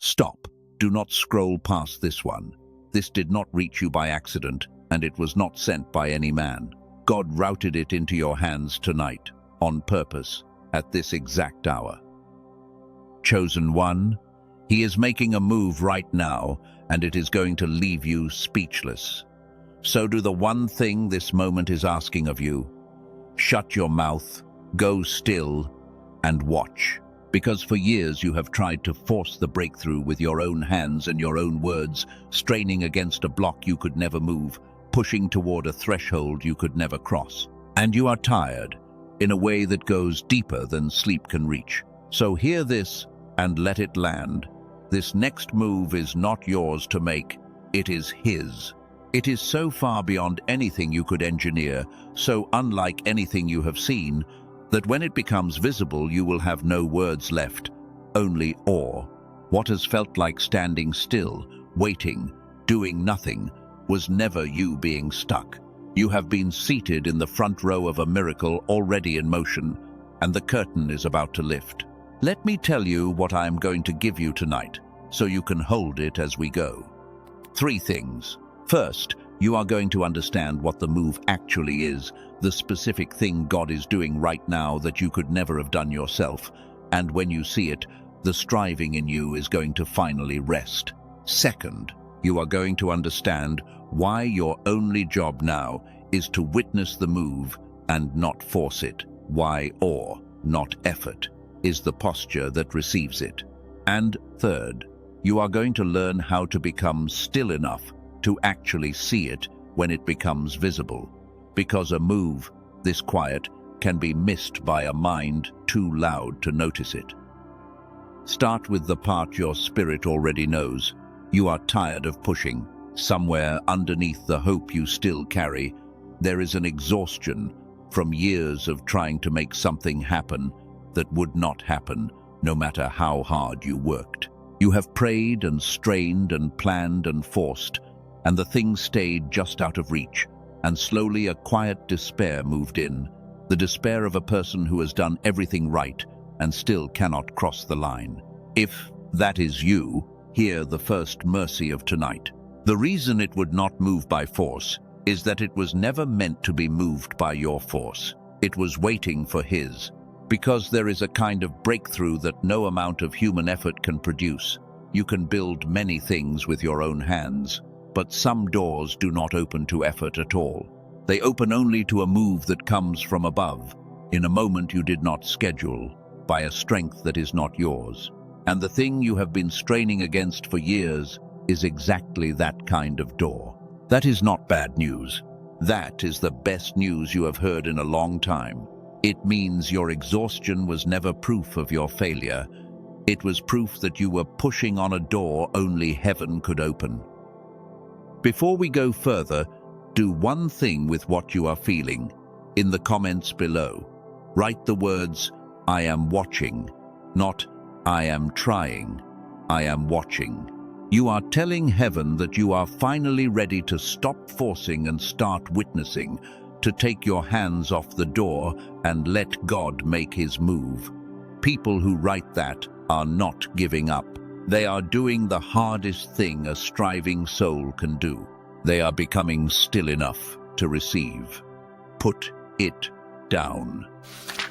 Stop. Do not scroll past this one. This did not reach you by accident, and it was not sent by any man. God routed it into your hands tonight, on purpose, at this exact hour. Chosen one, he is making a move right now, and it is going to leave you speechless. So do the one thing this moment is asking of you. Shut your mouth, go still, and watch. Because for years you have tried to force the breakthrough with your own hands and your own words, straining against a block you could never move, pushing toward a threshold you could never cross. And you are tired, in a way that goes deeper than sleep can reach. So hear this and let it land. This next move is not yours to make, it is his. It is so far beyond anything you could engineer, so unlike anything you have seen, that when it becomes visible you will have no words left, only awe. What has felt like standing still, waiting, doing nothing, was never you being stuck. You have been seated in the front row of a miracle already in motion, and the curtain is about to lift. Let me tell you what I am going to give you tonight, so you can hold it as we go. 3 things. First, you are going to understand what the move actually is, the specific thing God is doing right now that you could never have done yourself, and when you see it, the striving in you is going to finally rest. Second, you are going to understand why your only job now is to witness the move and not force it. Why awe, not effort, is the posture that receives it. And third, you are going to learn how to become still enough to actually see it when it becomes visible. Because a move, this quiet, can be missed by a mind too loud to notice it. Start with the part your spirit already knows. You are tired of pushing. Somewhere underneath the hope you still carry, there is an exhaustion from years of trying to make something happen that would not happen, no matter how hard you worked. You have prayed and strained and planned and forced, and the thing stayed just out of reach, and slowly a quiet despair moved in, the despair of a person who has done everything right and still cannot cross the line. If that is you, hear the first mercy of tonight. The reason it would not move by force is that it was never meant to be moved by your force. It was waiting for his. Because there is a kind of breakthrough that no amount of human effort can produce. You can build many things with your own hands, but some doors do not open to effort at all. They open only to a move that comes from above, in a moment you did not schedule, by a strength that is not yours. And the thing you have been straining against for years is exactly that kind of door. That is not bad news. That is the best news you have heard in a long time. It means your exhaustion was never proof of your failure. It was proof that you were pushing on a door only heaven could open. Before we go further, do one thing with what you are feeling. In the comments below, write the words, "I am watching," not "I am trying." I am watching. You are telling heaven that you are finally ready to stop forcing and start witnessing, to take your hands off the door and let God make his move. People who write that are not giving up. They are doing the hardest thing a striving soul can do. They are becoming still enough to receive. Put it down.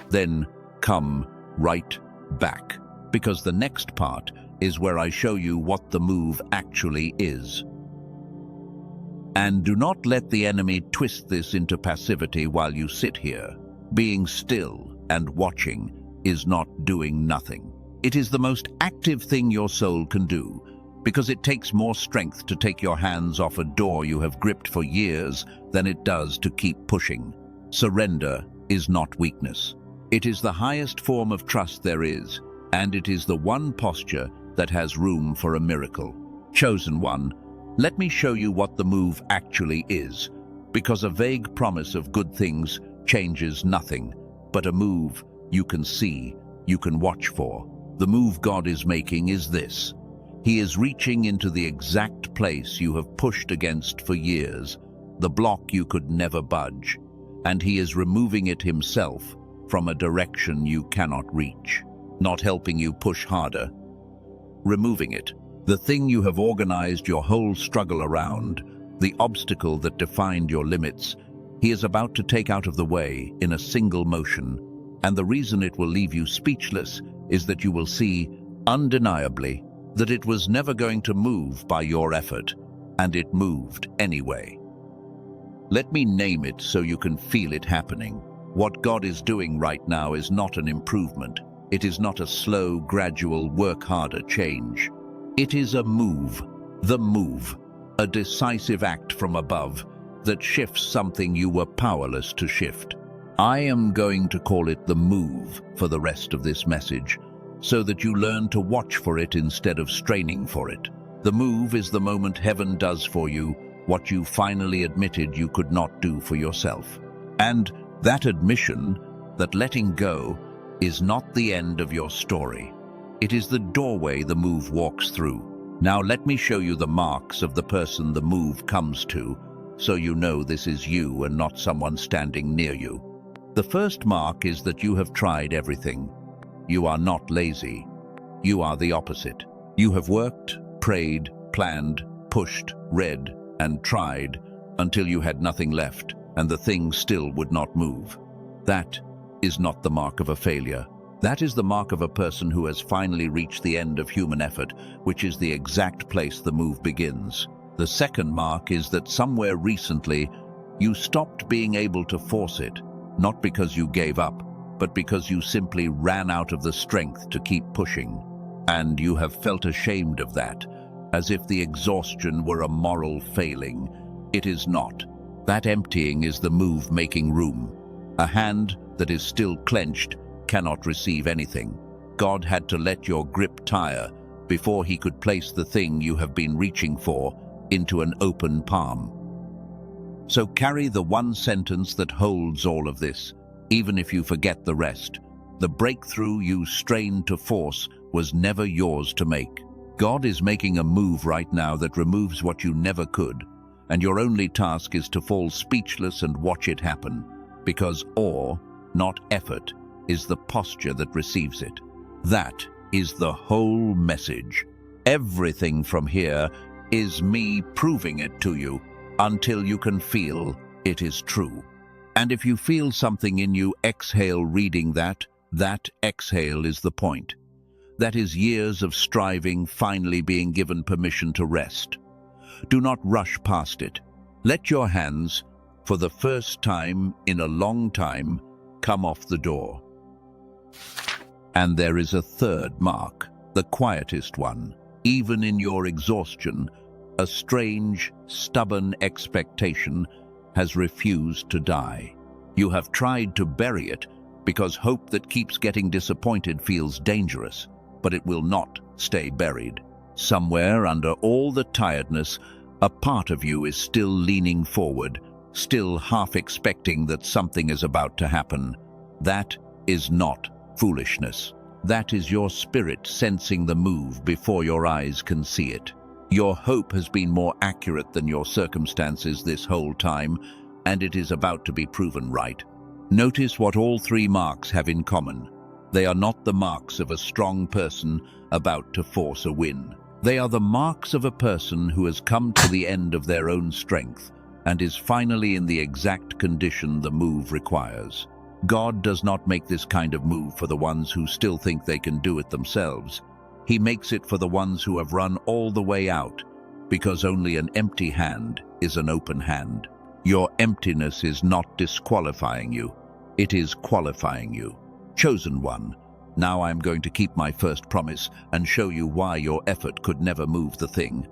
Then come right back, because the next part is where I show you what the move actually is. And do not let the enemy twist this into passivity while you sit here. Being still and watching is not doing nothing. It is the most active thing your soul can do, because it takes more strength to take your hands off a door you have gripped for years than it does to keep pushing. Surrender is not weakness. It is the highest form of trust there is, and it is the one posture that has room for a miracle. Chosen one, let me show you what the move actually is, because a vague promise of good things changes nothing, but a move you can see, you can watch for. The move God is making is this. He is reaching into the exact place you have pushed against for years, the block you could never budge, and he is removing it himself from a direction you cannot reach, not helping you push harder, removing it. The thing you have organized your whole struggle around, the obstacle that defined your limits, he is about to take out of the way in a single motion. And the reason it will leave you speechless is that you will see, undeniably, that it was never going to move by your effort, and it moved anyway. Let me name it so you can feel it happening. What God is doing right now is not an improvement. It is not a slow, gradual, work harder change. It is a move, the move, a decisive act from above that shifts something you were powerless to shift. I am going to call it the move for the rest of this message, so that you learn to watch for it instead of straining for it. The move is the moment heaven does for you what you finally admitted you could not do for yourself. And that admission, that letting go, is not the end of your story. It is the doorway the move walks through. Now let me show you the marks of the person the move comes to, so you know this is you and not someone standing near you. The first mark is that you have tried everything. You are not lazy. You are the opposite. You have worked, prayed, planned, pushed, read, and tried until you had nothing left, and the thing still would not move. That is not the mark of a failure. That is the mark of a person who has finally reached the end of human effort, which is the exact place the move begins. The second mark is that somewhere recently you stopped being able to force it, not because you gave up, but because you simply ran out of the strength to keep pushing. And you have felt ashamed of that, as if the exhaustion were a moral failing. It is not. That emptying is the move making room. A hand that is still clenched cannot receive anything. God had to let your grip tire before he could place the thing you have been reaching for into an open palm. So carry the one sentence that holds all of this, even if you forget the rest. The breakthrough you strained to force was never yours to make. God is making a move right now that removes what you never could, and your only task is to fall speechless and watch it happen, because awe, not effort, is the posture that receives it. That is the whole message. Everything from here is me proving it to you until you can feel it is true. And if you feel something in you, exhale reading that exhale is the point. That is years of striving finally being given permission to rest. Do not rush past it. Let your hands, for the first time in a long time, come off the door. And there is a third mark, the quietest one. Even in your exhaustion, a strange, stubborn expectation has refused to die. You have tried to bury it because hope that keeps getting disappointed feels dangerous, but it will not stay buried. Somewhere under all the tiredness, a part of you is still leaning forward, still half expecting that something is about to happen. That is not foolishness. That is your spirit sensing the move before your eyes can see it. Your hope has been more accurate than your circumstances this whole time, and it is about to be proven right. Notice what all three marks have in common. They are not the marks of a strong person about to force a win. They are the marks of a person who has come to the end of their own strength and is finally in the exact condition the move requires. God does not make this kind of move for the ones who still think they can do it themselves. He makes it for the ones who have run all the way out, because only an empty hand is an open hand. Your emptiness is not disqualifying you. It is qualifying you. Chosen one, now I'm going to keep my first promise and show you why your effort could never move the thing,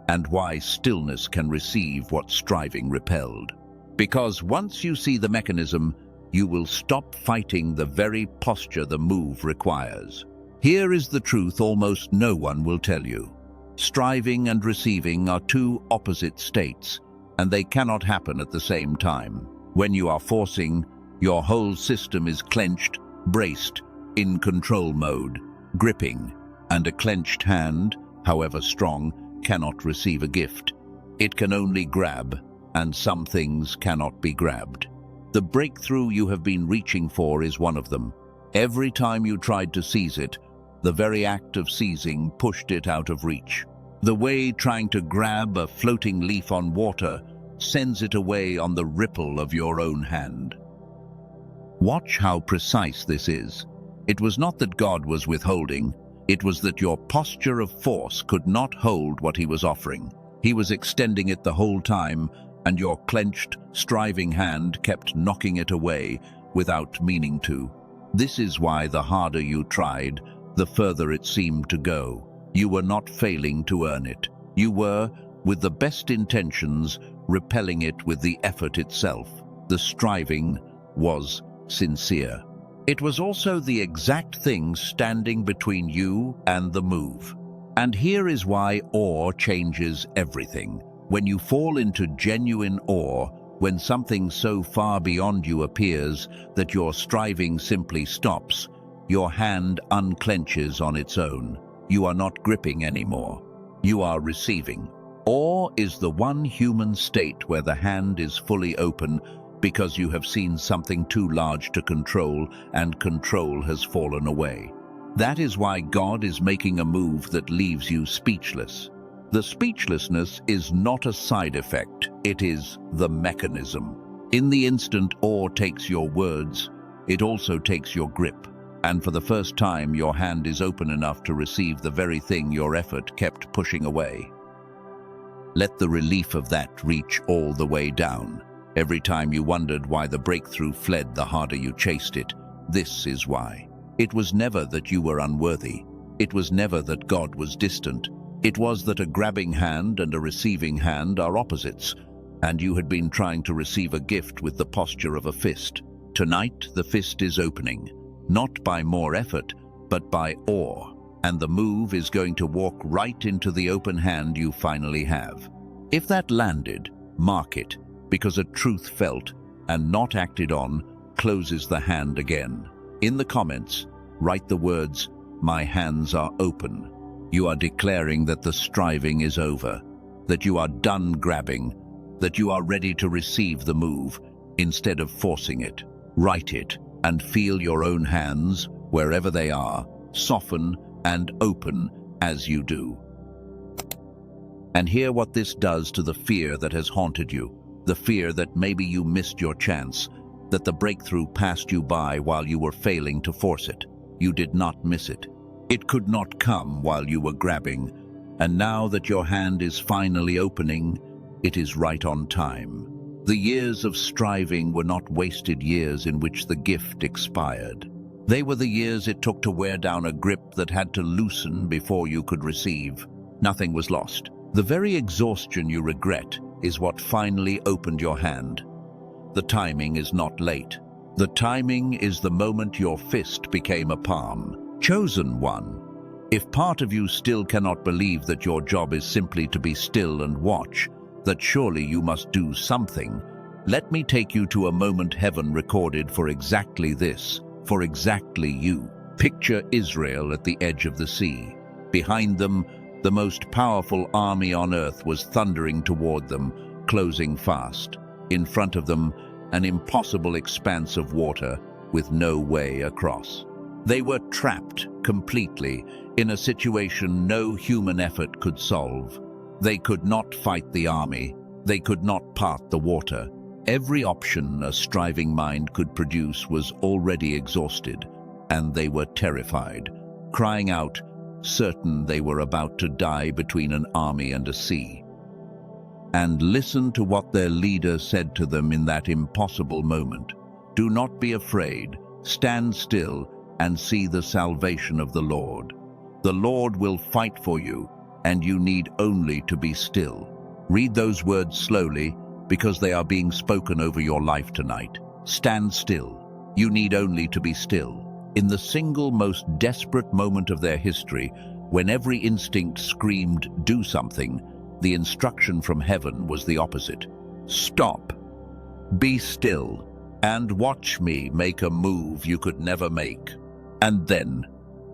and why stillness can receive what striving repelled. Because once you see the mechanism, you will stop fighting the very posture the move requires. Here is the truth almost no one will tell you. Striving and receiving are two opposite states, and they cannot happen at the same time. When you are forcing, your whole system is clenched, braced, in control mode, gripping, and a clenched hand, however strong, cannot receive a gift. It can only grab, and some things cannot be grabbed. The breakthrough you have been reaching for is one of them. Every time you tried to seize it, The very act of seizing pushed it out of reach. The way trying to grab a floating leaf on water sends it away on the ripple of your own hand. Watch how precise this is. It was not that God was withholding, it was that your posture of force could not hold what he was offering. He was extending it the whole time, and your clenched, striving hand kept knocking it away without meaning to. This is why the harder you tried, the further it seemed to go. You were not failing to earn it. You were, with the best intentions, repelling it with the effort itself. The striving was sincere. It was also the exact thing standing between you and the move. And here is why awe changes everything. When you fall into genuine awe, when something so far beyond you appears that your striving simply stops, your hand unclenches on its own. You are not gripping anymore. You are receiving. Awe is the one human state where the hand is fully open because you have seen something too large to control and control has fallen away. That is why God is making a move that leaves you speechless. The speechlessness is not a side effect, it is the mechanism. In the instant awe takes your words, it also takes your grip. And for the first time, your hand is open enough to receive the very thing your effort kept pushing away. Let the relief of that reach all the way down. Every time you wondered why the breakthrough fled, the harder you chased it. This is why. It was never that you were unworthy. It was never that God was distant. It was that a grabbing hand and a receiving hand are opposites, and you had been trying to receive a gift with the posture of a fist. Tonight, the fist is opening, not by more effort, but by awe, and the move is going to walk right into the open hand you finally have. If that landed, mark it, because a truth felt and not acted on closes the hand again. In the comments, write the words, "My hands are open." You are declaring that the striving is over, that you are done grabbing, that you are ready to receive the move instead of forcing it. Write it and feel your own hands, wherever they are, soften and open as you do. And hear what this does to the fear that has haunted you. The fear that maybe you missed your chance, that the breakthrough passed you by while you were failing to force it. You did not miss it. It could not come while you were grabbing, and now that your hand is finally opening, it is right on time. The years of striving were not wasted years in which the gift expired. They were the years it took to wear down a grip that had to loosen before you could receive. Nothing was lost. The very exhaustion you regret is what finally opened your hand. The timing is not late. The timing is the moment your fist became a palm. Chosen one. If part of you still cannot believe that your job is simply to be still and watch, that surely you must do something, let me take you to a moment heaven recorded for exactly this, for exactly you. Picture Israel at the edge of the sea. Behind them, the most powerful army on earth was thundering toward them, closing fast. In front of them, an impossible expanse of water with no way across. They were trapped completely in a situation no human effort could solve. They could not fight the army. They could not part the water. Every option a striving mind could produce was already exhausted, and they were terrified, crying out, certain they were about to die between an army and a sea. And listen to what their leader said to them in that impossible moment. Do not be afraid. Stand still and see the salvation of the Lord. The Lord will fight for you, and you need only to be still. Read those words slowly, because they are being spoken over your life tonight. Stand still. You need only to be still. In the single most desperate moment of their history, when every instinct screamed, do something, the instruction from heaven was the opposite. Stop. Be still, and watch me make a move you could never make. And then,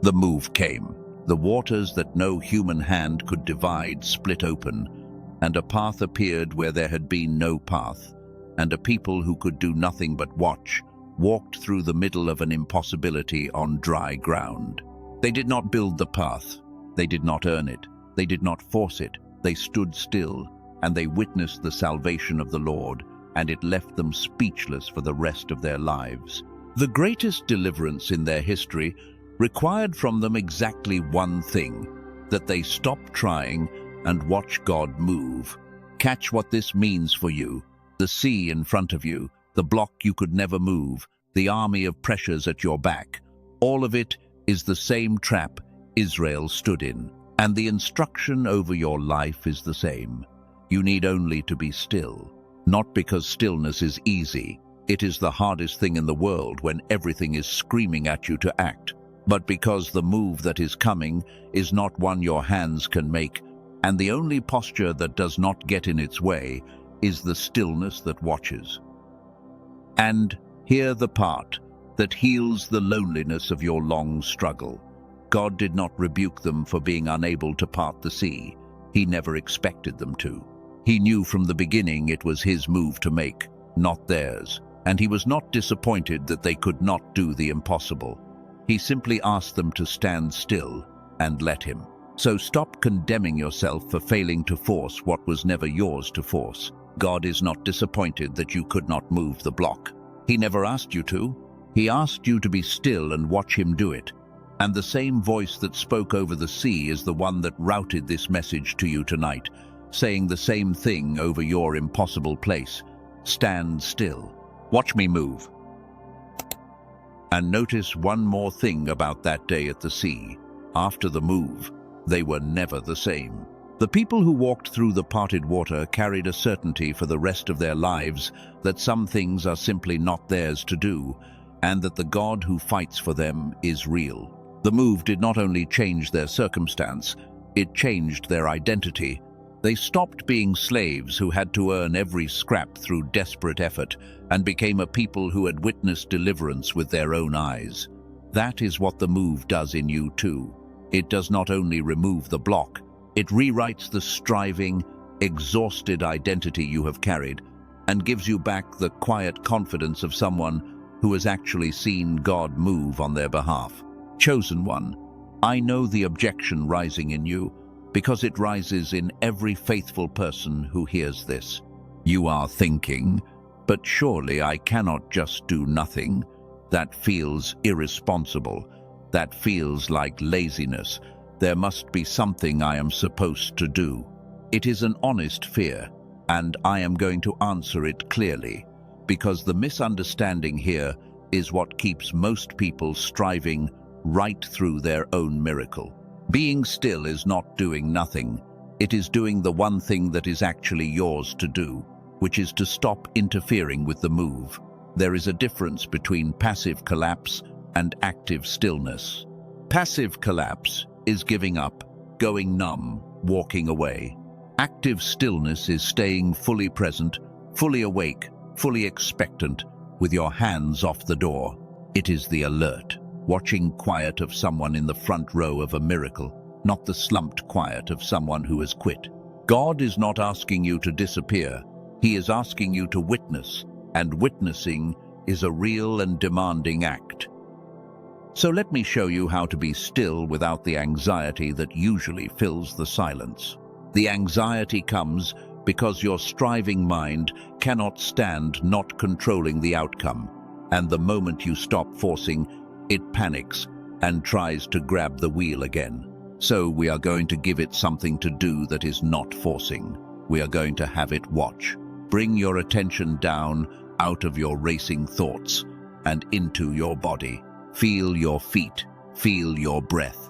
the move came. The waters that no human hand could divide split open, and a path appeared where there had been no path, and a people who could do nothing but watch walked through the middle of an impossibility on dry ground. They did not build the path. They did not earn it. They did not force it. They stood still, and they witnessed the salvation of the Lord, and it left them speechless for the rest of their lives. The greatest deliverance in their history required from them exactly one thing: that they stop trying and watch God move. Catch what this means for you: the sea in front of you, the block you could never move, the army of pressures at your back. All of it is the same trap Israel stood in, and the instruction over your life is the same. You need only to be still. Not because stillness is easy. It is the hardest thing in the world when everything is screaming at you to act. But because the move that is coming is not one your hands can make, and the only posture that does not get in its way is the stillness that watches. And hear the part that heals the loneliness of your long struggle. God did not rebuke them for being unable to part the sea. He never expected them to. He knew from the beginning it was his move to make, not theirs, and he was not disappointed that they could not do the impossible. He simply asked them to stand still and let him. So stop condemning yourself for failing to force what was never yours to force. God is not disappointed that you could not move the block. He never asked you to. He asked you to be still and watch him do it. And the same voice that spoke over the sea is the one that routed this message to you tonight, saying the same thing over your impossible place. Stand still. Watch me move. And notice one more thing about that day at the sea. After the move, they were never the same. The people who walked through the parted water carried a certainty for the rest of their lives that some things are simply not theirs to do, and that the God who fights for them is real. The move did not only change their circumstance, it changed their identity. They stopped being slaves who had to earn every scrap through desperate effort and became a people who had witnessed deliverance with their own eyes. That is what the move does in you too. It does not only remove the block, it rewrites the striving, exhausted identity you have carried and gives you back the quiet confidence of someone who has actually seen God move on their behalf. Chosen one, I know the objection rising in you, because it rises in every faithful person who hears this. You are thinking, but surely I cannot just do nothing. That feels irresponsible. That feels like laziness. There must be something I am supposed to do. It is an honest fear, and I am going to answer it clearly, because the misunderstanding here is what keeps most people striving right through their own miracle. Being still is not doing nothing. It is doing the one thing that is actually yours to do, which is to stop interfering with the move. There is a difference between passive collapse and active stillness. Passive collapse is giving up, going numb, walking away. Active stillness is staying fully present, fully awake, fully expectant, with your hands off the door. It is the alert, watching quiet of someone in the front row of a miracle, not the slumped quiet of someone who has quit. God is not asking you to disappear. He is asking you to witness, and witnessing is a real and demanding act. So let me show you how to be still without the anxiety that usually fills the silence. The anxiety comes because your striving mind cannot stand not controlling the outcome, and the moment you stop forcing, it panics and tries to grab the wheel again. So we are going to give it something to do that is not forcing. We are going to have it watch. Bring your attention down out of your racing thoughts and into your body. Feel your feet, feel your breath.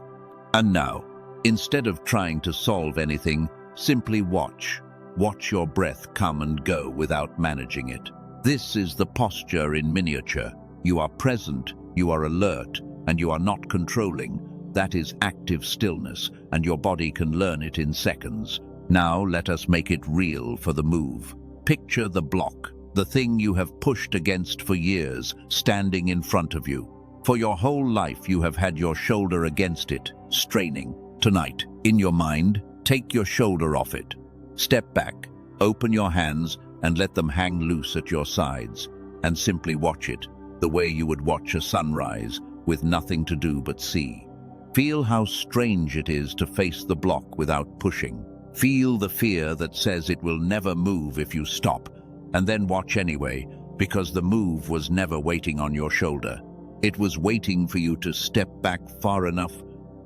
And now, instead of trying to solve anything, simply watch. Watch your breath come and go without managing it. This is the posture in miniature. You are present, you are alert, and you are not controlling. That is active stillness, and your body can learn it in seconds. Now let us make it real for the move. Picture the block, the thing you have pushed against for years, standing in front of you. For your whole life you have had your shoulder against it, straining. Tonight, in your mind, take your shoulder off it. Step back, open your hands, and let them hang loose at your sides, and simply watch it, the way you would watch a sunrise, with nothing to do but see. Feel how strange it is to face the block without pushing. Feel the fear that says it will never move if you stop, and then watch anyway, because the move was never waiting on your shoulder. It was waiting for you to step back far enough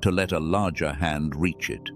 to let a larger hand reach it.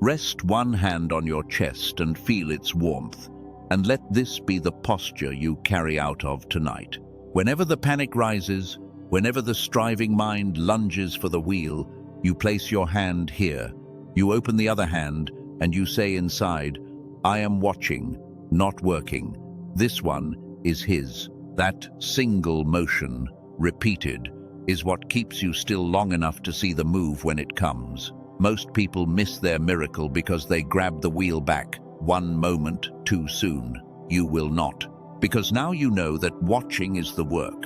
Rest one hand on your chest and feel its warmth, and let this be the posture you carry out of tonight. Whenever the panic rises, whenever the striving mind lunges for the wheel, you place your hand here. You open the other hand and you say inside, "I am watching, not working." This one is his. That single motion, repeated, is what keeps you still long enough to see the move when it comes. Most people miss their miracle because they grab the wheel back one moment too soon. You will not, because now you know that watching is the work.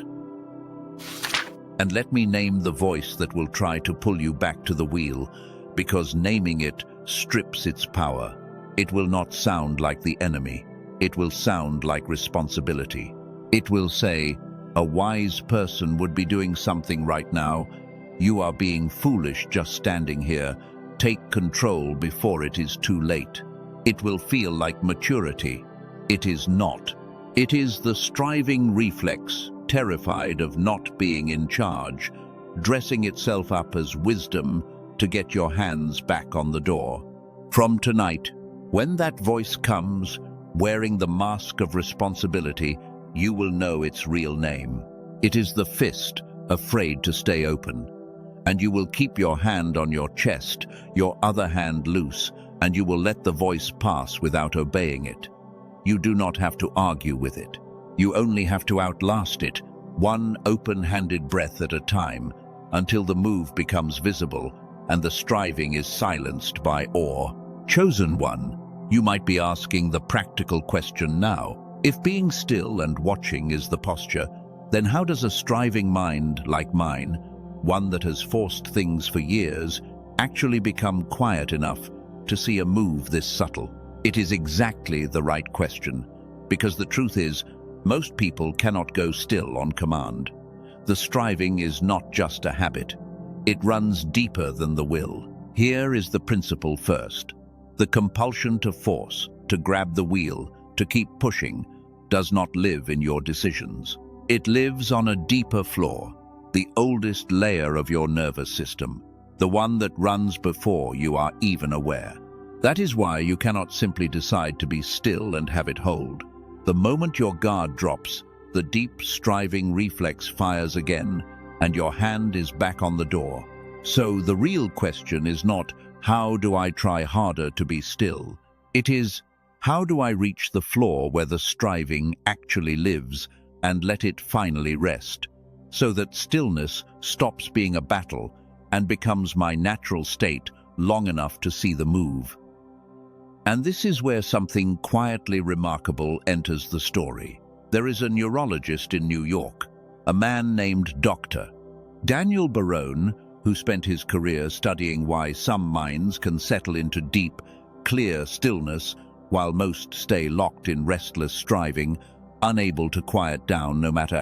And let me name the voice that will try to pull you back to the wheel, because naming it strips its power. It will not sound like the enemy. It will sound like responsibility. It will say, "A wise person would be doing something right now. You are being foolish just standing here. Take control before it is too late." It will feel like maturity. It is not. It is the striving reflex, terrified of not being in charge, dressing itself up as wisdom to get your hands back on the door. From tonight, when that voice comes, wearing the mask of responsibility, you will know its real name. It is the fist, afraid to stay open. And you will keep your hand on your chest, your other hand loose, and you will let the voice pass without obeying it. You do not have to argue with it. You only have to outlast it, one open-handed breath at a time, until the move becomes visible and the striving is silenced by awe. Chosen one, you might be asking the practical question now. If being still and watching is the posture, then how does a striving mind like mine, one that has forced things for years, actually become quiet enough to see a move this subtle? It is exactly the right question, because the truth is, most people cannot go still on command. The striving is not just a habit. It runs deeper than the will. Here is the principle first. The compulsion to force, to grab the wheel, to keep pushing, does not live in your decisions. It lives on a deeper floor, the oldest layer of your nervous system, the one that runs before you are even aware. That is why you cannot simply decide to be still and have it hold. The moment your guard drops, the deep striving reflex fires again, and your hand is back on the door. So the real question is not, how do I try harder to be still? It is, how do I reach the floor where the striving actually lives and let it finally rest, so that stillness stops being a battle and becomes my natural state long enough to see the move. And this is where something quietly remarkable enters the story. There is a neurologist in New York, a man named Dr. Daniel Barone, who spent his career studying why some minds can settle into deep, clear stillness while most stay locked in restless striving, unable to quiet down no matter.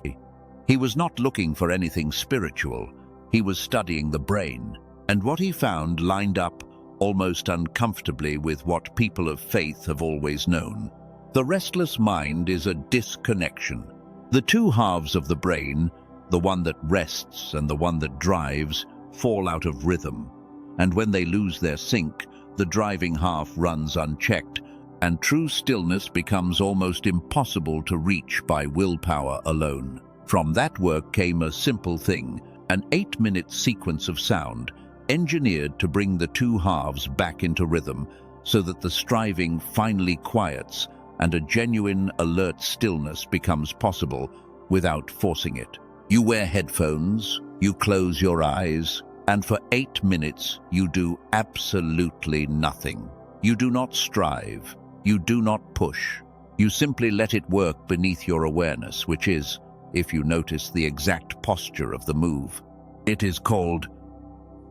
He was not looking for anything spiritual. He was studying the brain, and what he found lined up almost uncomfortably with what people of faith have always known. The restless mind is a disconnection. The two halves of the brain, the one that rests and the one that drives, fall out of rhythm. And when they lose their sync, the driving half runs unchecked, and true stillness becomes almost impossible to reach by willpower alone. From that work came a simple thing, an 8-minute sequence of sound, engineered to bring the two halves back into rhythm, so that the striving finally quiets and a genuine, alert stillness becomes possible without forcing it. You wear headphones, you close your eyes, and for 8 minutes you do absolutely nothing. You do not strive, you do not push. You simply let it work beneath your awareness, which is, if you notice, the exact posture of the move. It is called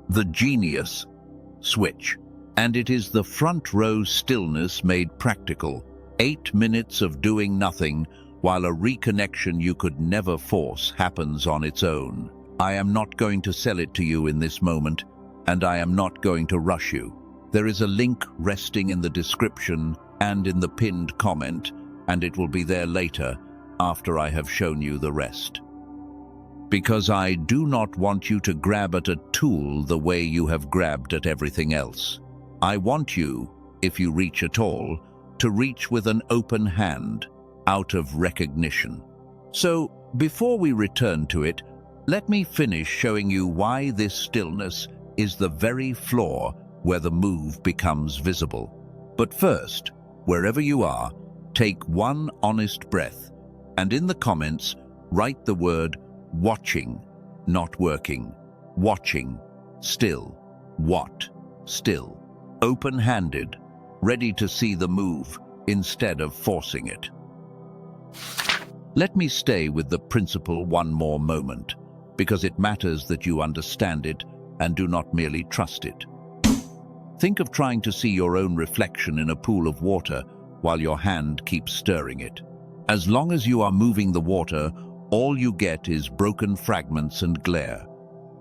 the genius switch, and it is the front row stillness made practical. 8 minutes of doing nothing while a reconnection you could never force happens on its own. I am not going to sell it to you in this moment, and I am not going to rush you. There is a link resting in the description and in the pinned comment, and it will be there later after I have shown you the rest. Because I do not want you to grab at a tool the way you have grabbed at everything else. I want you, if you reach at all, to reach with an open hand, out of recognition. So, before we return to it, let me finish showing you why this stillness is the very floor where the move becomes visible. But first, wherever you are, take one honest breath, and in the comments, write the word watching, not working. Watching, still. What, still. Open-handed, ready to see the move instead of forcing it. Let me stay with the principle one more moment, because it matters that you understand it and do not merely trust it. Think of trying to see your own reflection in a pool of water while your hand keeps stirring it. As long as you are moving the water, all you get is broken fragments and glare.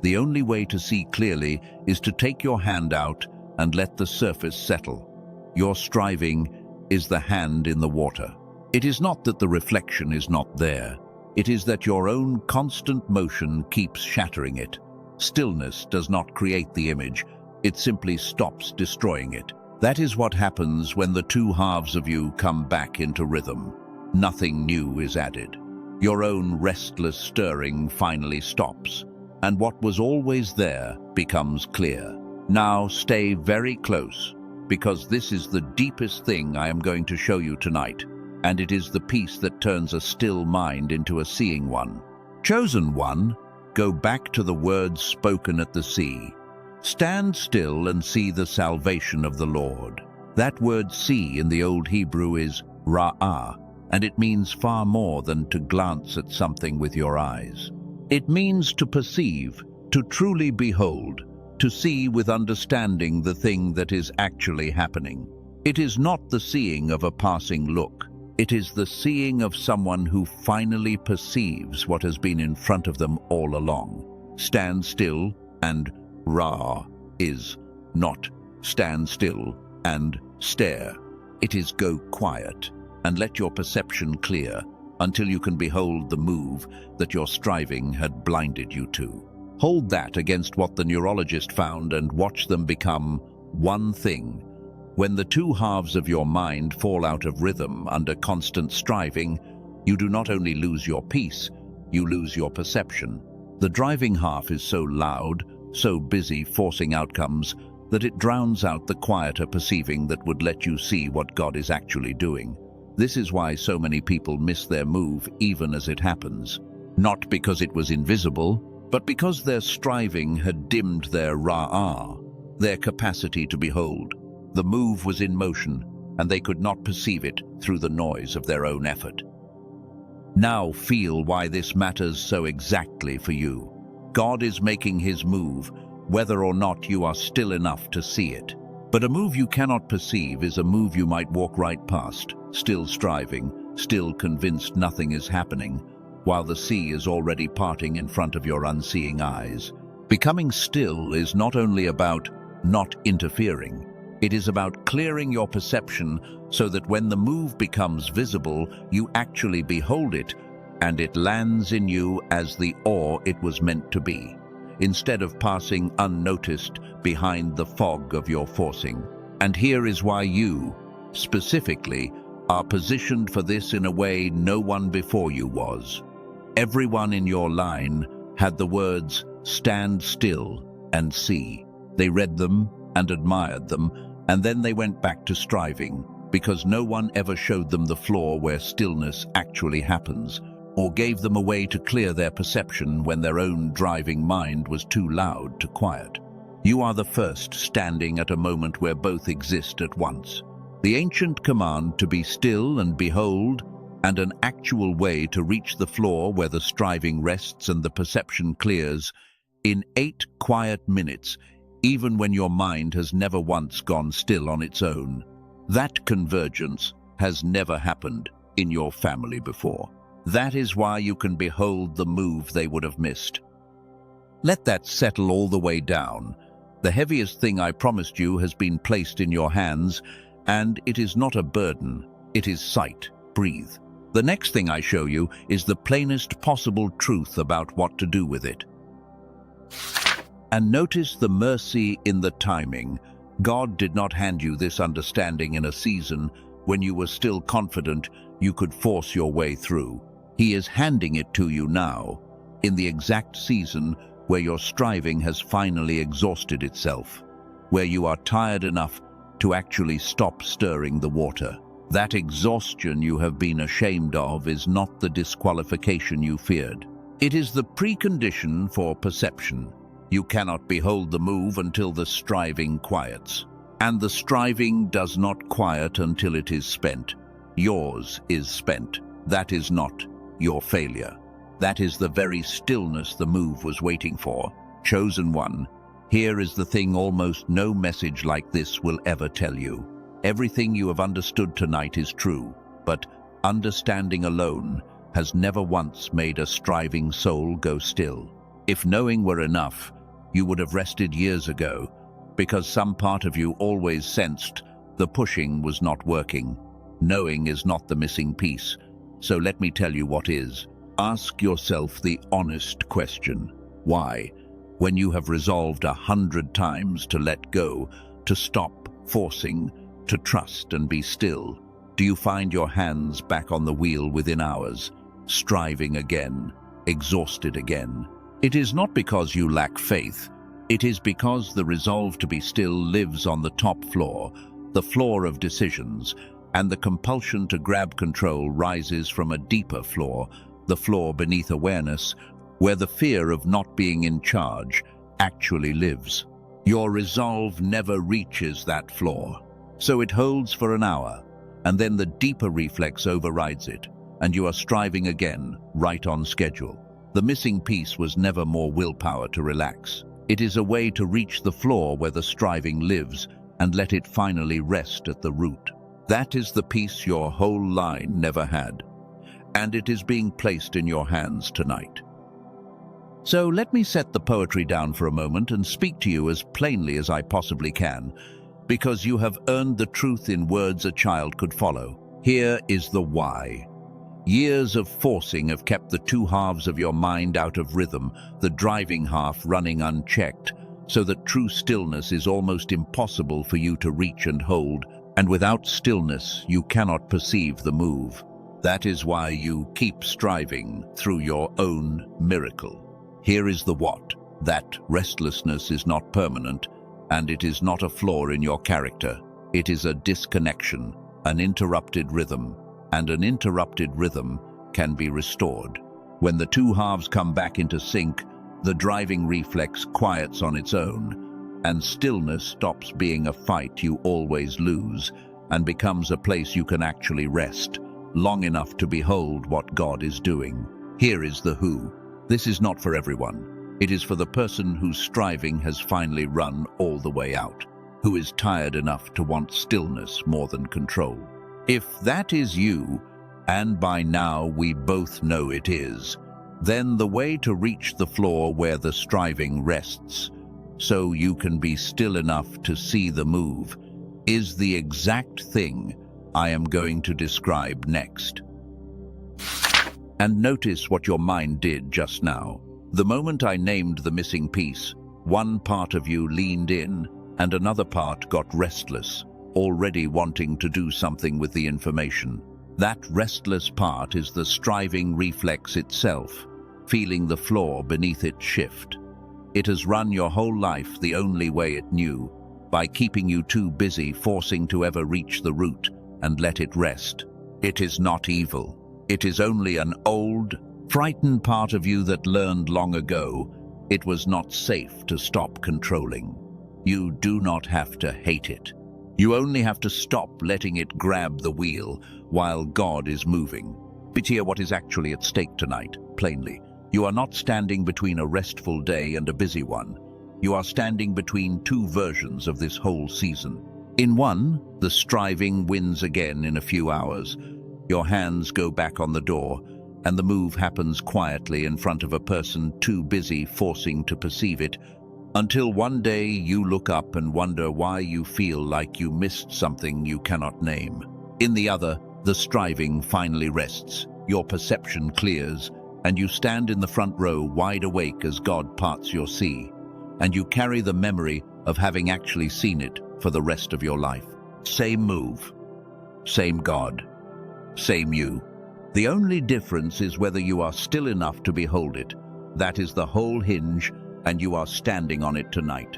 The only way to see clearly is to take your hand out and let the surface settle. Your striving is the hand in the water. It is not that the reflection is not there. It is that your own constant motion keeps shattering it. Stillness does not create the image. It simply stops destroying it. That is what happens when the two halves of you come back into rhythm. Nothing new is added. Your own restless stirring finally stops, and what was always there becomes clear. Now stay very close, because this is the deepest thing I am going to show you tonight, and it is the piece that turns a still mind into a seeing one. Chosen one, go back to the words spoken at the sea. Stand still and see the salvation of the Lord. That word see in the Old Hebrew is ra'ah, and it means far more than to glance at something with your eyes. It means to perceive, to truly behold, to see with understanding the thing that is actually happening. It is not the seeing of a passing look. It is the seeing of someone who finally perceives what has been in front of them all along. Stand still and Ra is not stand still and stare. It is go quiet and let your perception clear until you can behold the move that your striving had blinded you to. Hold that against what the neurologist found and watch them become one thing. When the two halves of your mind fall out of rhythm under constant striving, you do not only lose your peace, you lose your perception. The driving half is so loud, so busy forcing outcomes, that it drowns out the quieter perceiving that would let you see what God is actually doing. This is why so many people miss their move even as it happens. Not because it was invisible, but because their striving had dimmed their ra'ah, their capacity to behold. The move was in motion, and they could not perceive it through the noise of their own effort. Now feel why this matters so exactly for you. God is making his move, whether or not you are still enough to see it. But a move you cannot perceive is a move you might walk right past, still striving, still convinced nothing is happening, while the sea is already parting in front of your unseeing eyes. Becoming still is not only about not interfering. It is about clearing your perception so that when the move becomes visible, you actually behold it, and it lands in you as the awe it was meant to be, instead of passing unnoticed behind the fog of your forcing. And here is why you, specifically, are positioned for this in a way no one before you was. Everyone in your line had the words, "Stand still and see." They read them and admired them, and then they went back to striving, because no one ever showed them the floor where stillness actually happens, or gave them a way to clear their perception when their own driving mind was too loud to quiet. You are the first standing at a moment where both exist at once. The ancient command to be still and behold, and an actual way to reach the floor where the striving rests and the perception clears, in 8 quiet minutes, even when your mind has never once gone still on its own. That convergence has never happened in your family before. That is why you can behold the move they would have missed. Let that settle all the way down. The heaviest thing I promised you has been placed in your hands, and it is not a burden. It is sight. Breathe. The next thing I show you is the plainest possible truth about what to do with it. And notice the mercy in the timing. God did not hand you this understanding in a season when you were still confident you could force your way through. He is handing it to you now, in the exact season where your striving has finally exhausted itself, where you are tired enough to actually stop stirring the water. That exhaustion you have been ashamed of is not the disqualification you feared. It is the precondition for perception. You cannot behold the move until the striving quiets. And the striving does not quiet until it is spent. Yours is spent. That is not your failure. That is the very stillness the move was waiting for. Chosen one, here is the thing almost no message like this will ever tell you. Everything you have understood tonight is true, but understanding alone has never once made a striving soul go still. If knowing were enough, you would have rested years ago, because some part of you always sensed the pushing was not working. Knowing is not the missing piece, so let me tell you what is. Ask yourself the honest question. Why? When you have resolved 100 times to let go, to stop forcing, to trust and be still, do you find your hands back on the wheel within hours, striving again, exhausted again? It is not because you lack faith. It is because the resolve to be still lives on the top floor, the floor of decisions, and the compulsion to grab control rises from a deeper floor, the floor beneath awareness, where the fear of not being in charge actually lives. Your resolve never reaches that floor, so it holds for an hour, and then the deeper reflex overrides it, and you are striving again, right on schedule. The missing piece was never more willpower to relax. It is a way to reach the floor where the striving lives and let it finally rest at the root. That is the piece your whole line never had, and it is being placed in your hands tonight. So let me set the poetry down for a moment and speak to you as plainly as I possibly can, because you have earned the truth in words a child could follow. Here is the why. Years of forcing have kept the two halves of your mind out of rhythm, the driving half running unchecked, so that true stillness is almost impossible for you to reach and hold, and without stillness you cannot perceive the move. That is why you keep striving through your own miracle. Here is the what. That restlessness is not permanent, and it is not a flaw in your character. It is a disconnection, an interrupted rhythm, and an interrupted rhythm can be restored. When the two halves come back into sync, the driving reflex quiets on its own, and stillness stops being a fight you always lose and becomes a place you can actually rest, long enough to behold what God is doing. Here is the who. This is not for everyone. It is for the person whose striving has finally run all the way out, who is tired enough to want stillness more than control. If that is you, and by now we both know it is, then the way to reach the floor where the striving rests, so you can be still enough to see the move, is the exact thing I am going to describe next. And notice what your mind did just now. The moment I named the missing piece, one part of you leaned in and another part got restless, already wanting to do something with the information. That restless part is the striving reflex itself, feeling the floor beneath it shift. It has run your whole life the only way it knew, by keeping you too busy forcing to ever reach the root and let it rest. It is not evil. It is only an old, frightened part of you that learned long ago it was not safe to stop controlling. You do not have to hate it. You only have to stop letting it grab the wheel while God is moving. But hear what is actually at stake tonight, plainly. You are not standing between a restful day and a busy one. You are standing between two versions of this whole season. In one, the striving wins again in a few hours. Your hands go back on the door, and the move happens quietly in front of a person too busy forcing to perceive it, until one day you look up and wonder why you feel like you missed something you cannot name. In the other, the striving finally rests, your perception clears, and you stand in the front row wide awake as God parts your sea, and you carry the memory of having actually seen it for the rest of your life. Same move, same God, same you. The only difference is whether you are still enough to behold it. That is the whole hinge, and you are standing on it tonight.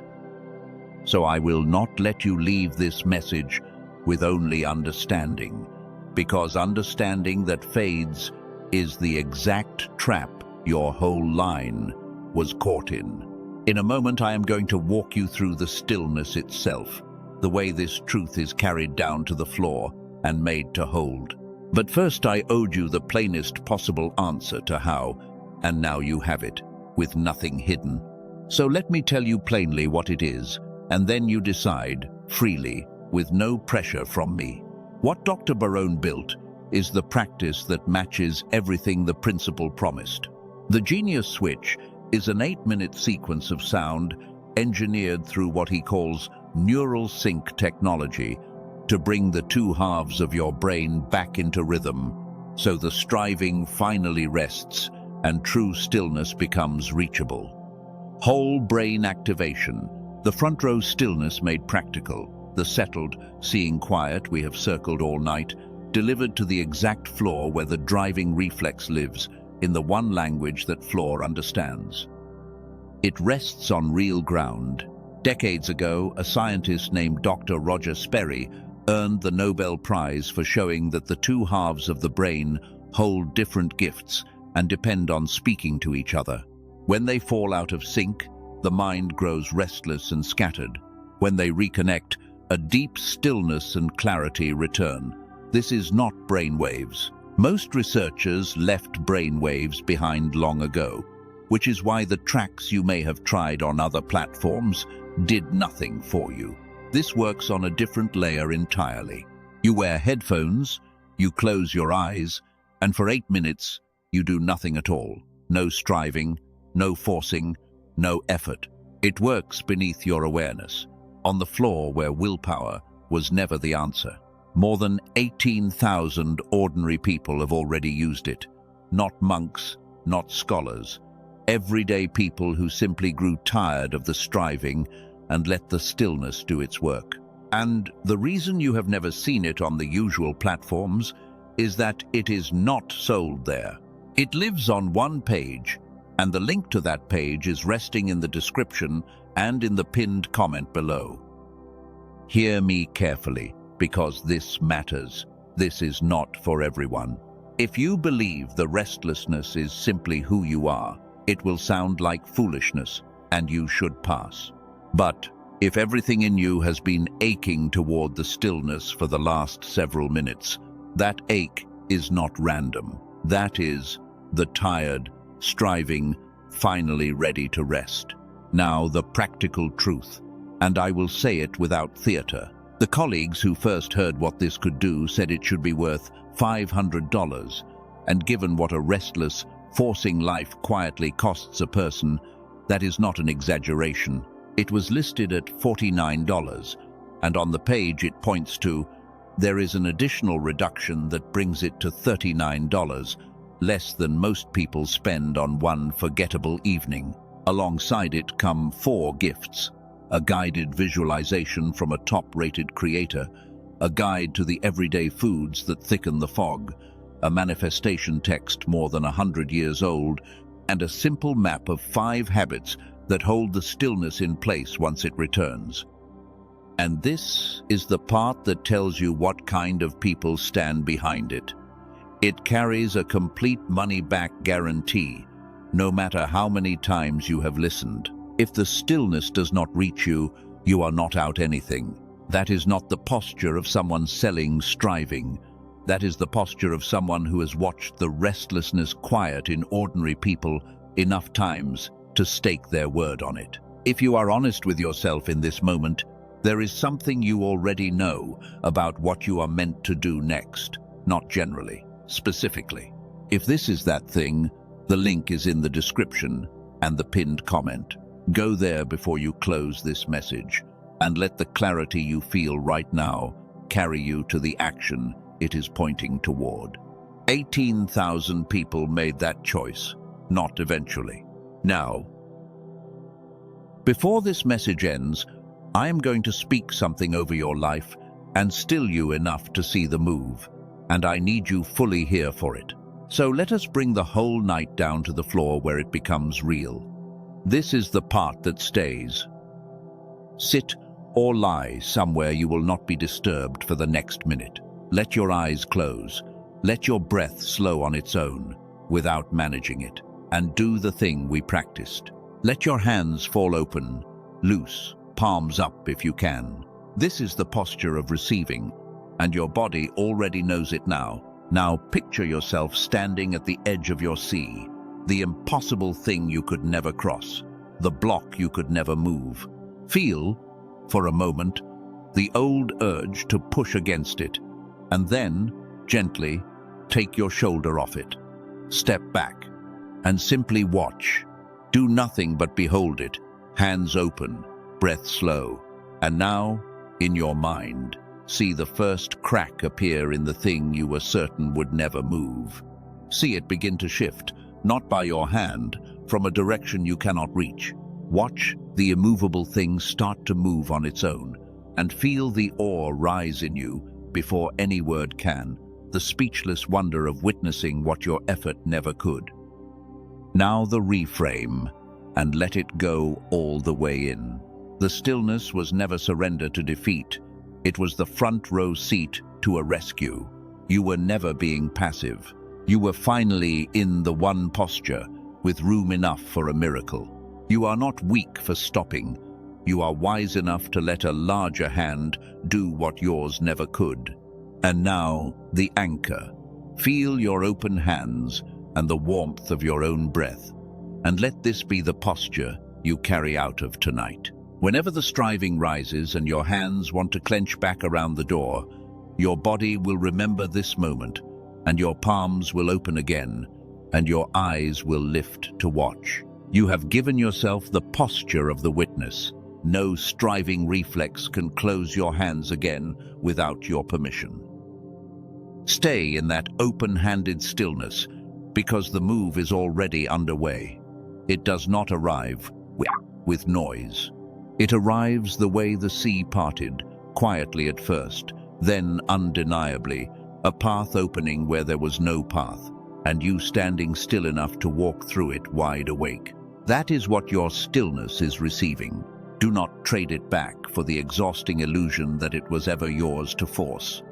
So I will not let you leave this message with only understanding, because understanding that fades is the exact trap your whole line was caught in. In a moment, I am going to walk you through the stillness itself, the way this truth is carried down to the floor and made to hold. But first, I owed you the plainest possible answer to how, and now you have it, with nothing hidden. So let me tell you plainly what it is, and then you decide, freely, with no pressure from me. What Dr. Barone built is the practice that matches everything the principle promised. The Genius Switch is an 8-minute sequence of sound engineered through what he calls neural sync technology to bring the two halves of your brain back into rhythm, so the striving finally rests and true stillness becomes reachable. Whole brain activation, the front row stillness made practical, the settled, seeing quiet we have circled all night, delivered to the exact floor where the driving reflex lives, in the one language that floor understands. It rests on real ground. Decades ago, a scientist named Dr. Roger Sperry earned the Nobel Prize for showing that the two halves of the brain hold different gifts and depend on speaking to each other. When they fall out of sync, the mind grows restless and scattered. When they reconnect, a deep stillness and clarity return. This is not brainwaves. Most researchers left brainwaves behind long ago, which is why the tracks you may have tried on other platforms did nothing for you. This works on a different layer entirely. You wear headphones, you close your eyes, and for 8 minutes, you do nothing at all. No striving, no forcing, no effort. It works beneath your awareness, on the floor where willpower was never the answer. More than 18,000 ordinary people have already used it. Not monks, not scholars. Everyday people who simply grew tired of the striving and let the stillness do its work. And the reason you have never seen it on the usual platforms is that it is not sold there. It lives on one page, and the link to that page is resting in the description and in the pinned comment below. Hear me carefully, because this matters. This is not for everyone. If you believe the restlessness is simply who you are, it will sound like foolishness, and you should pass. But if everything in you has been aching toward the stillness for the last several minutes, that ache is not random. That is the tired, striving, finally ready to rest. Now the practical truth, and I will say it without theater. The colleagues who first heard what this could do said it should be worth $500, and given what a restless, forcing life quietly costs a person, that is not an exaggeration. It was listed at $49, and on the page it points to, there is an additional reduction that brings it to $39, less than most people spend on one forgettable evening. Alongside it come 4 gifts: a guided visualization from a top-rated creator, a guide to the everyday foods that thicken the fog, a manifestation text more than 100 years old, and a simple map of 5 habits that hold the stillness in place once it returns. And this is the part that tells you what kind of people stand behind it. It carries a complete money-back guarantee, no matter how many times you have listened. If the stillness does not reach you, you are not out anything. That is not the posture of someone selling striving. That is the posture of someone who has watched the restlessness quiet in ordinary people enough times to stake their word on it. If you are honest with yourself in this moment, there is something you already know about what you are meant to do next, not generally, specifically. If this is that thing, the link is in the description and the pinned comment. Go there before you close this message, and let the clarity you feel right now carry you to the action it is pointing toward. 18,000 people made that choice, not eventually. Now, before this message ends, I am going to speak something over your life and still you enough to see the move, and I need you fully here for it. So let us bring the whole night down to the floor where it becomes real. This is the part that stays. Sit or lie somewhere you will not be disturbed for the next minute. Let your eyes close. Let your breath slow on its own, without managing it, and do the thing we practiced. Let your hands fall open, loose, palms up if you can. This is the posture of receiving, and your body already knows it now. Now picture yourself standing at the edge of your sea, the impossible thing you could never cross, the block you could never move. Feel, for a moment, the old urge to push against it, and then, gently, take your shoulder off it. Step back, and simply watch. Do nothing but behold it, hands open, breath slow. And now, in your mind, see the first crack appear in the thing you were certain would never move. See it begin to shift, not by your hand, from a direction you cannot reach. Watch the immovable thing start to move on its own, and feel the awe rise in you before any word can, the speechless wonder of witnessing what your effort never could. Now the reframe, and let it go all the way in. The stillness was never surrender to defeat. It was the front row seat to a rescue. You were never being passive. You were finally in the one posture, with room enough for a miracle. You are not weak for stopping. You are wise enough to let a larger hand do what yours never could. And now, the anchor. Feel your open hands and the warmth of your own breath, and let this be the posture you carry out of tonight. Whenever the striving rises and your hands want to clench back around the door, your body will remember this moment, and your palms will open again, and your eyes will lift to watch. You have given yourself the posture of the witness. No striving reflex can close your hands again without your permission. Stay in that open-handed stillness, because the move is already underway. It does not arrive with noise. It arrives the way the sea parted, quietly at first, then undeniably, a path opening where there was no path, and you standing still enough to walk through it wide awake. That is what your stillness is receiving. Do not trade it back for the exhausting illusion that it was ever yours to force.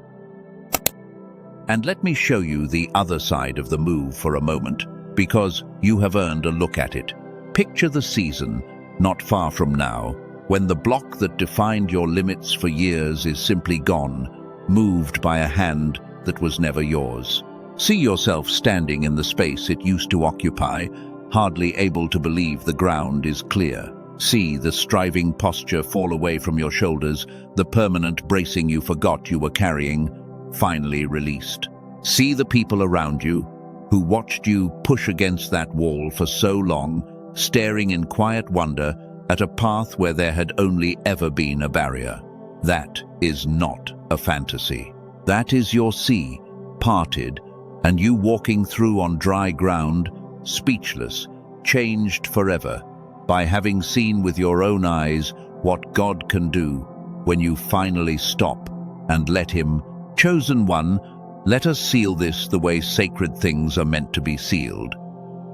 And let me show you the other side of the move for a moment, because you have earned a look at it. Picture the season, not far from now, when the block that defined your limits for years is simply gone, moved by a hand that was never yours. See yourself standing in the space it used to occupy, hardly able to believe the ground is clear. See the striving posture fall away from your shoulders, the permanent bracing you forgot you were carrying, finally released. See the people around you, who watched you push against that wall for so long, staring in quiet wonder at a path where there had only ever been a barrier. That is not a fantasy. That is your sea, parted, and you walking through on dry ground, speechless, changed forever, by having seen with your own eyes what God can do when you finally stop and let Him. Chosen one, let us seal this the way sacred things are meant to be sealed,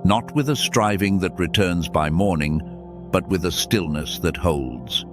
not with a striving that returns by morning, but with a stillness that holds.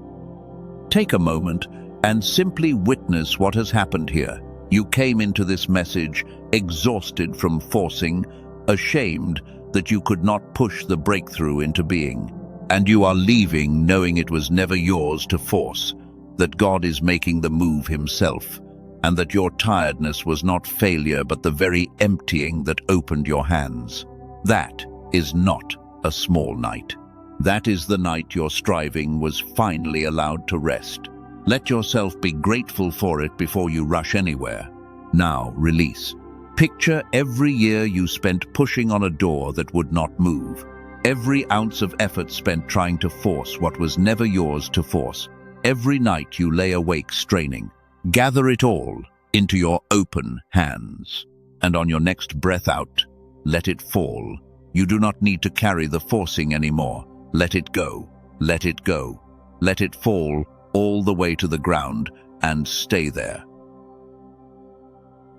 Take a moment and simply witness what has happened here. You came into this message exhausted from forcing, ashamed that you could not push the breakthrough into being. And you are leaving knowing it was never yours to force, that God is making the move Himself, and that your tiredness was not failure but the very emptying that opened your hands. That is not a small night. That is the night your striving was finally allowed to rest. Let yourself be grateful for it before you rush anywhere. Now release. Picture every year you spent pushing on a door that would not move. Every ounce of effort spent trying to force what was never yours to force. Every night you lay awake straining. Gather it all into your open hands. And on your next breath out, let it fall. You do not need to carry the forcing anymore. Let it go. Let it go. Let it fall all the way to the ground and stay there.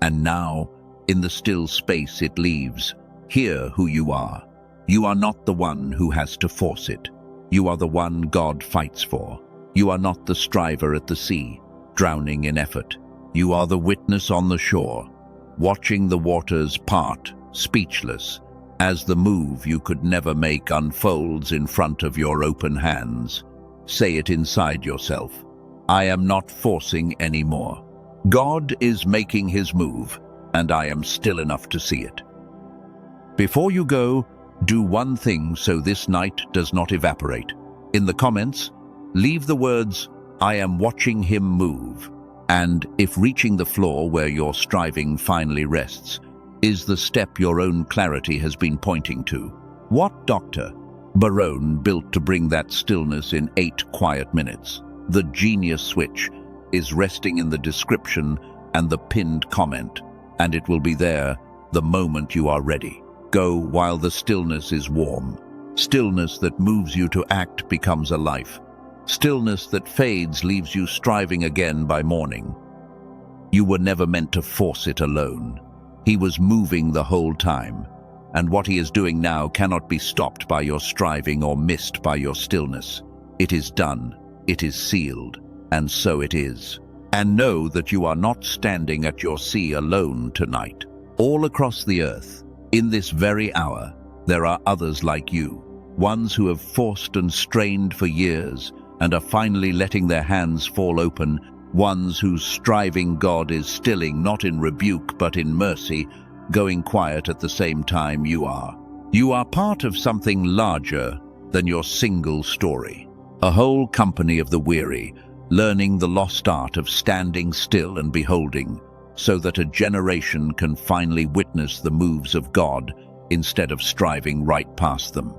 And now, in the still space it leaves, hear who you are. You are not the one who has to force it. You are the one God fights for. You are not the striver at the sea, drowning in effort. You are the witness on the shore, watching the waters part, speechless, as the move you could never make unfolds in front of your open hands. Say it inside yourself. I am not forcing anymore. God is making his move, and I am still enough to see it. Before you go, do one thing so this night does not evaporate. In the comments, leave the words, I am watching him move. And if reaching the floor where your striving finally rests is the step your own clarity has been pointing to. What Dr. Barone built to bring that stillness in 8 quiet minutes? The genius switch is resting in the description and the pinned comment, and it will be there the moment you are ready. Go while the stillness is warm. Stillness that moves you to act becomes a life. Stillness that fades leaves you striving again by morning. You were never meant to force it alone. He was moving the whole time, and what he is doing now cannot be stopped by your striving or missed by your stillness. It is done, it is sealed, and so it is. And know that you are not standing at your sea alone tonight. All across the earth, in this very hour, there are others like you, ones who have forced and strained for years and are finally letting their hands fall open, ones whose striving God is stilling, not in rebuke but in mercy, going quiet at the same time you are. You are part of something larger than your single story. A whole company of the weary, learning the lost art of standing still and beholding, so that a generation can finally witness the moves of God instead of striving right past them.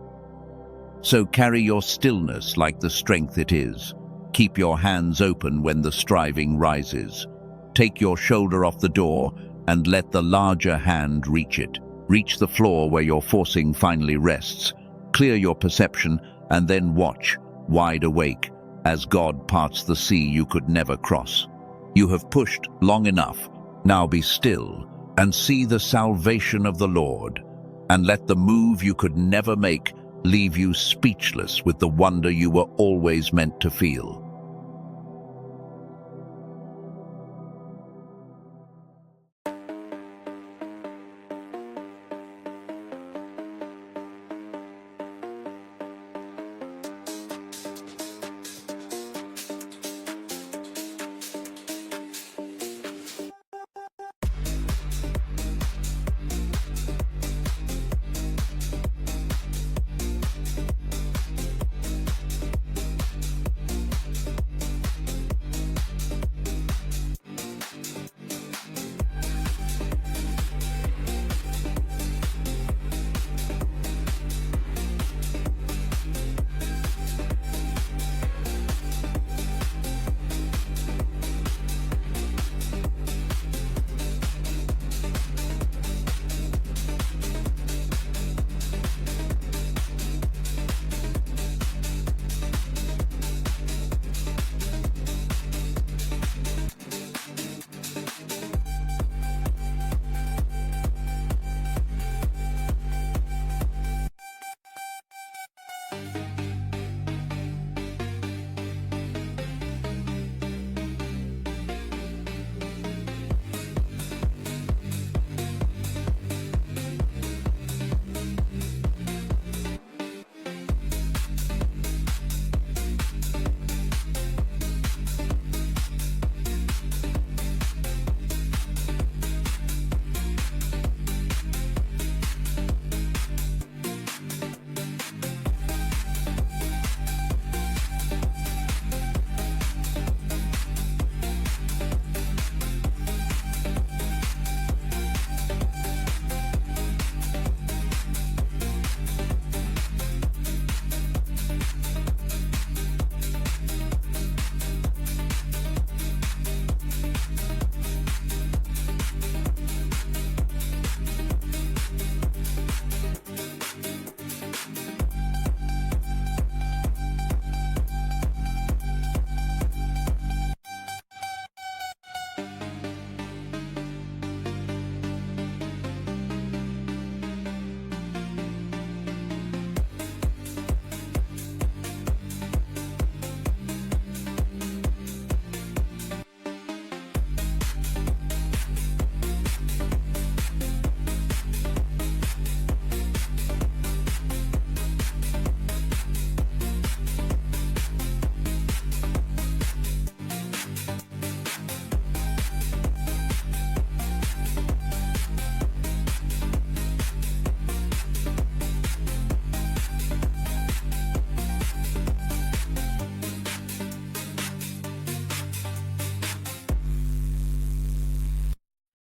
So carry your stillness like the strength it is. Keep your hands open when the striving rises. Take your shoulder off the door and let the larger hand reach it. Reach the floor where your forcing finally rests. Clear your perception and then watch, wide awake, as God parts the sea you could never cross. You have pushed long enough. Now be still and see the salvation of the Lord, and let the move you could never make leave you speechless with the wonder you were always meant to feel.